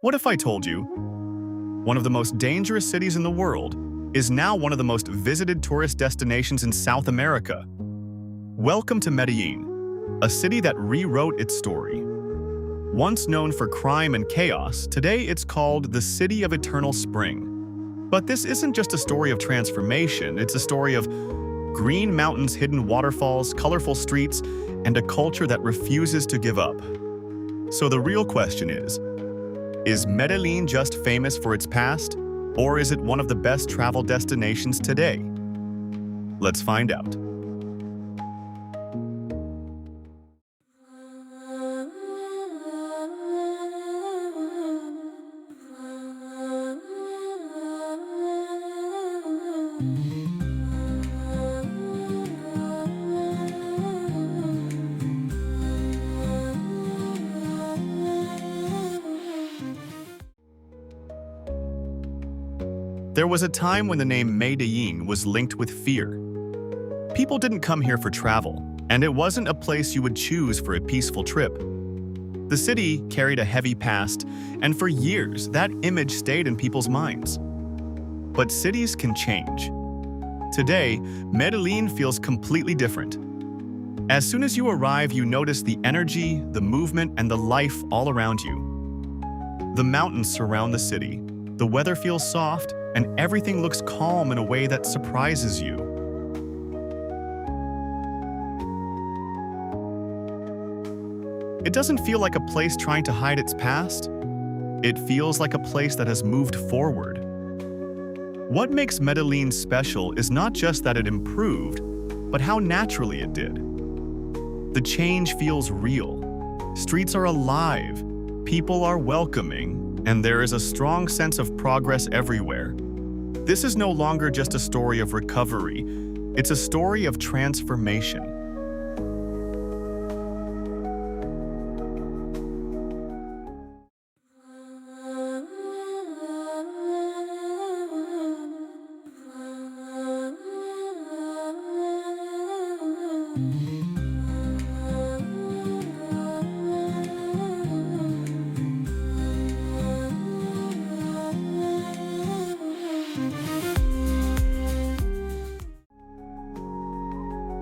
What if I told you one of the most dangerous cities in the world is now one of the most visited tourist destinations in South America? Welcome to Medellin, a city that rewrote its story. Once known for crime and chaos, today it's called the City of Eternal Spring. But this isn't just a story of transformation, it's a story of green mountains, hidden waterfalls, colorful streets, and a culture that refuses to give up. So the real question is Medellin just famous for its past, or is it one of the best travel destinations today? Let's find out. There was a time when the name Medellin was linked with fear. People didn't come here for travel, and it wasn't a place you would choose for a peaceful trip. The city carried a heavy past, and for years that image stayed in people's minds. But cities can change. Today, Medellin feels completely different. As soon as you arrive, you notice the energy, the movement, and the life all around you. The mountains surround the city, the weather feels soft, and everything looks calm in a way that surprises you. It doesn't feel like a place trying to hide its past. It feels like a place that has moved forward. What makes Medellin special is not just that it improved, but how naturally it did. The change feels real. Streets are alive, people are welcoming, and there is a strong sense of progress everywhere. This is no longer just a story of recovery, it's a story of transformation.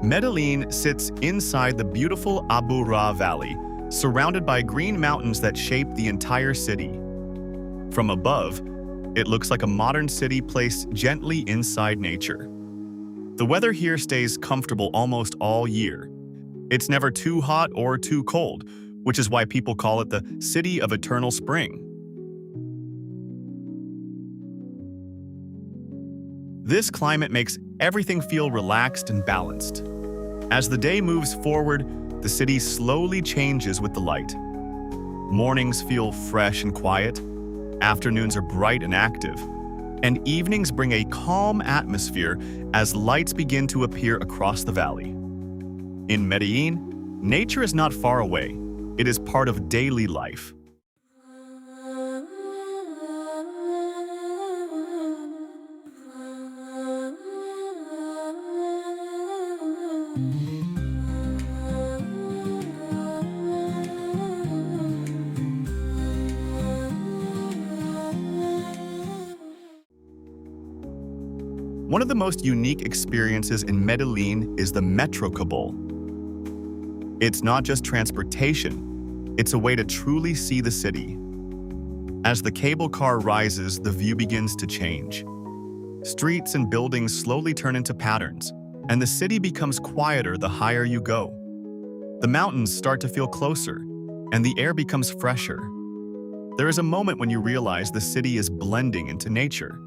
Medellin sits inside the beautiful Aburrá Valley, surrounded by green mountains that shape the entire city. From above, it looks like a modern city placed gently inside nature. The weather here stays comfortable almost all year. It's never too hot or too cold, which is why people call it the City of Eternal Spring. This climate makes everything feel relaxed and balanced. As the day moves forward, the city slowly changes with the light. Mornings feel fresh and quiet, afternoons are bright and active, and evenings bring a calm atmosphere as lights begin to appear across the valley. In Medellin, nature is not far away. It is part of daily life. One of the most unique experiences in Medellin is the Metrocable. It's not just transportation, it's a way to truly see the city. As the cable car rises, the view begins to change. Streets and buildings slowly turn into patterns, and the city becomes quieter the higher you go. The mountains start to feel closer, and the air becomes fresher. There is a moment when you realize the city is blending into nature.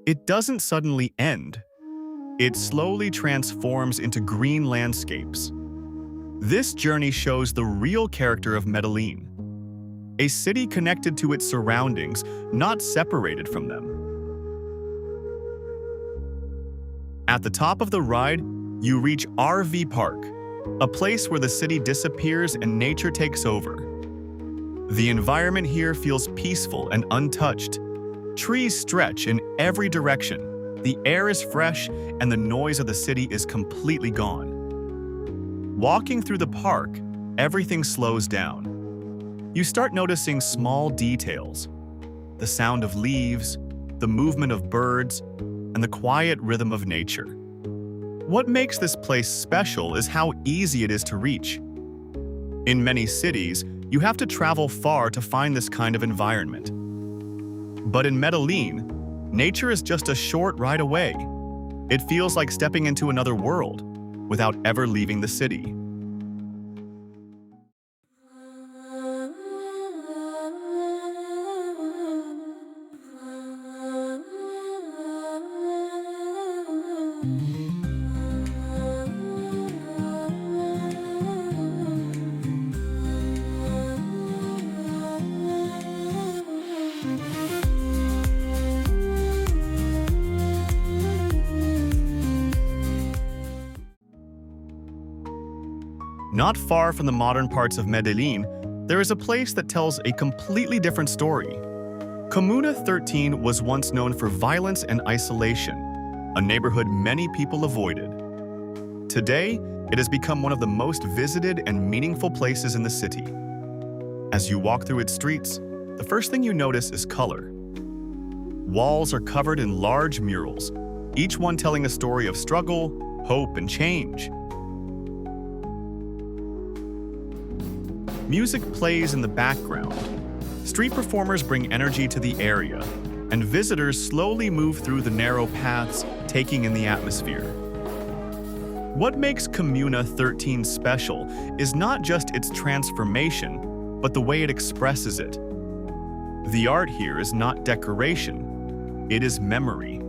It doesn't suddenly end. It slowly transforms into green landscapes. This journey shows the real character of Medellin, a city connected to its surroundings, not separated from them. At the top of the ride, you reach Arví Park, a place where the city disappears and nature takes over. The environment here feels peaceful and untouched. Trees stretch in every direction, the air is fresh, and the noise of the city is completely gone. Walking through the park, everything slows down. You start noticing small details, the sound of leaves, the movement of birds, and the quiet rhythm of nature. What makes this place special is how easy it is to reach. In many cities, you have to travel far to find this kind of environment. But in Medellin, nature is just a short ride away. It feels like stepping into another world without ever leaving the city. Not far from the modern parts of Medellin, there is a place that tells a completely different story. Comuna 13 was once known for violence and isolation, a neighborhood many people avoided. Today, it has become one of the most visited and meaningful places in the city. As you walk through its streets, the first thing you notice is color. Walls are covered in large murals, each one telling a story of struggle, hope, and change. Music plays in the background. Street performers bring energy to the area, and visitors slowly move through the narrow paths, taking in the atmosphere. What makes Comuna 13 special is not just its transformation, but the way it expresses it. The art here is not decoration, it is memory.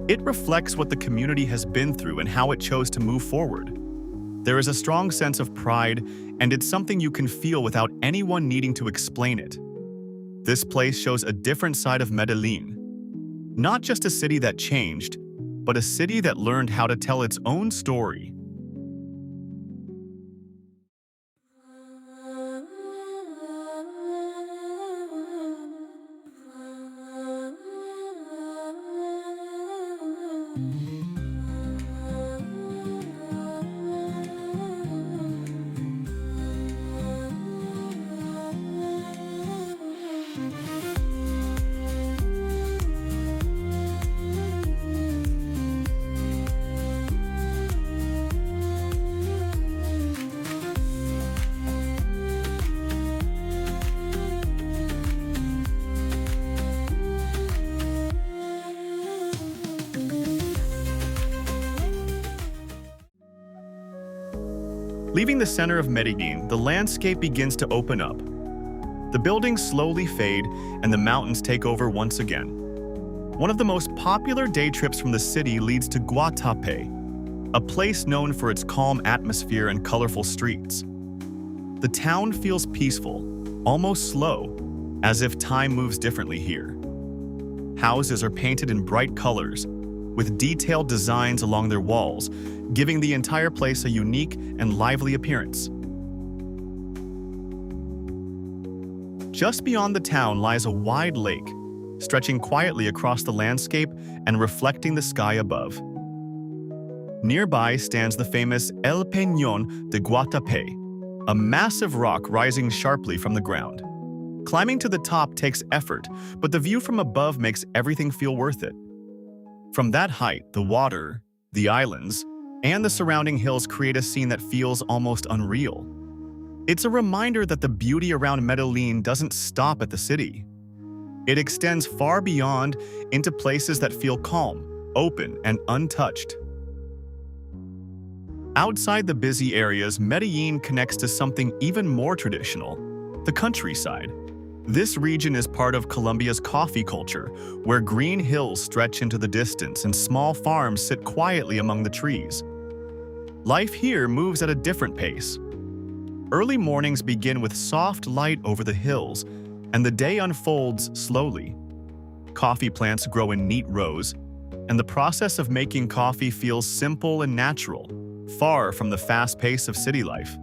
It reflects what the community has been through and how it chose to move forward. There is a strong sense of pride, and it's something you can feel without anyone needing to explain it. This place shows a different side of Medellin. Not just a city that changed, but a city that learned how to tell its own story. Leaving the center of Medellin, the landscape begins to open up. The buildings slowly fade, and the mountains take over once again. One of the most popular day trips from the city leads to Guatape, a place known for its calm atmosphere and colorful streets. The town feels peaceful, almost slow, as if time moves differently here. Houses are painted in bright colors, with detailed designs along their walls, giving the entire place a unique and lively appearance. Just beyond the town lies a wide lake, stretching quietly across the landscape and reflecting the sky above. Nearby stands the famous El Peñón de Guatapé, a massive rock rising sharply from the ground. Climbing to the top takes effort, but the view from above makes everything feel worth it. From that height, the water, the islands, and the surrounding hills create a scene that feels almost unreal. It's a reminder that the beauty around Medellin doesn't stop at the city. It extends far beyond into places that feel calm, open, and untouched. Outside the busy areas, Medellin connects to something even more traditional, the countryside. This region is part of Colombia's coffee culture, where green hills stretch into the distance and small farms sit quietly among the trees. Life here moves at a different pace. Early mornings begin with soft light over the hills, and the day unfolds slowly. Coffee plants grow in neat rows, and the process of making coffee feels simple and natural, far from the fast pace of city life.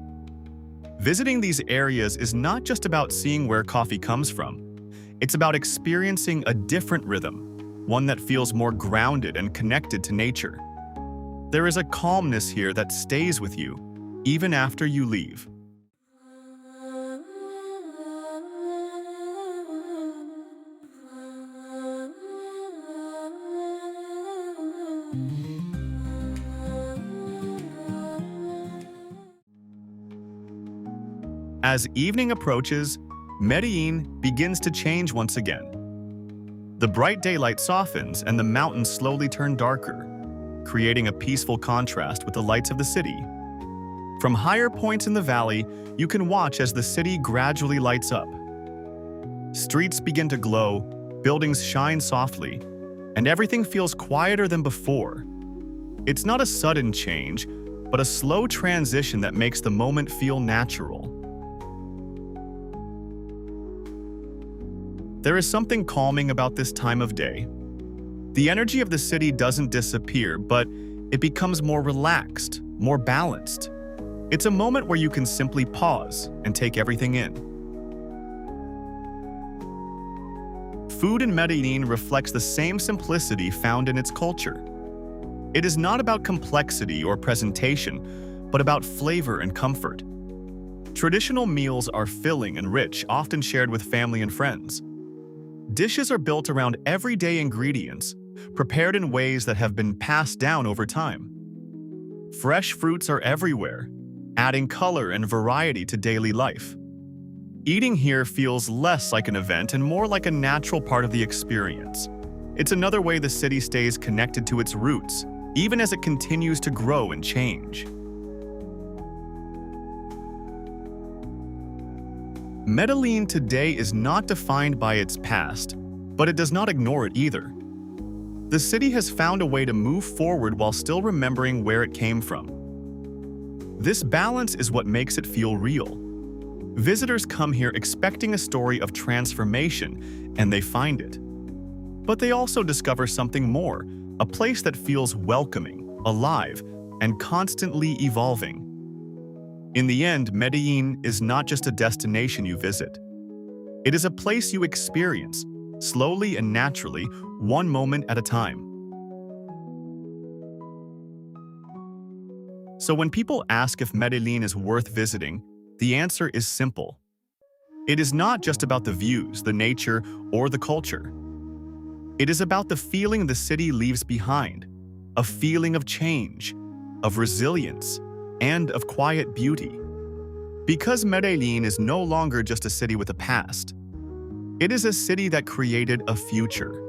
Visiting these areas is not just about seeing where coffee comes from. It's about experiencing a different rhythm, one that feels more grounded and connected to nature. There is a calmness here that stays with you, even after you leave. As evening approaches, Medellin begins to change once again. The bright daylight softens and the mountains slowly turn darker, creating a peaceful contrast with the lights of the city. From higher points in the valley, you can watch as the city gradually lights up. Streets begin to glow, buildings shine softly, and everything feels quieter than before. It's not a sudden change, but a slow transition that makes the moment feel natural. There is something calming about this time of day. The energy of the city doesn't disappear, but it becomes more relaxed, more balanced. It's a moment where you can simply pause and take everything in. Food in Medellin reflects the same simplicity found in its culture. It is not about complexity or presentation, but about flavor and comfort. Traditional meals are filling and rich, often shared with family and friends. Dishes are built around everyday ingredients, prepared in ways that have been passed down over time. Fresh fruits are everywhere, adding color and variety to daily life. Eating here feels less like an event and more like a natural part of the experience. It's another way the city stays connected to its roots, even as it continues to grow and change. Medellin today is not defined by its past, but it does not ignore it either. The city has found a way to move forward while still remembering where it came from. This balance is what makes it feel real. Visitors come here expecting a story of transformation, and they find it. But they also discover something more, a place that feels welcoming, alive, and constantly evolving. In the end, Medellin is not just a destination you visit. It is a place you experience, slowly and naturally, one moment at a time. So when people ask if Medellin is worth visiting, the answer is simple. It is not just about the views, the nature, or the culture. It is about the feeling the city leaves behind, a feeling of change, of resilience, and of quiet beauty. Because Medellin is no longer just a city with a past, it is a city that created a future.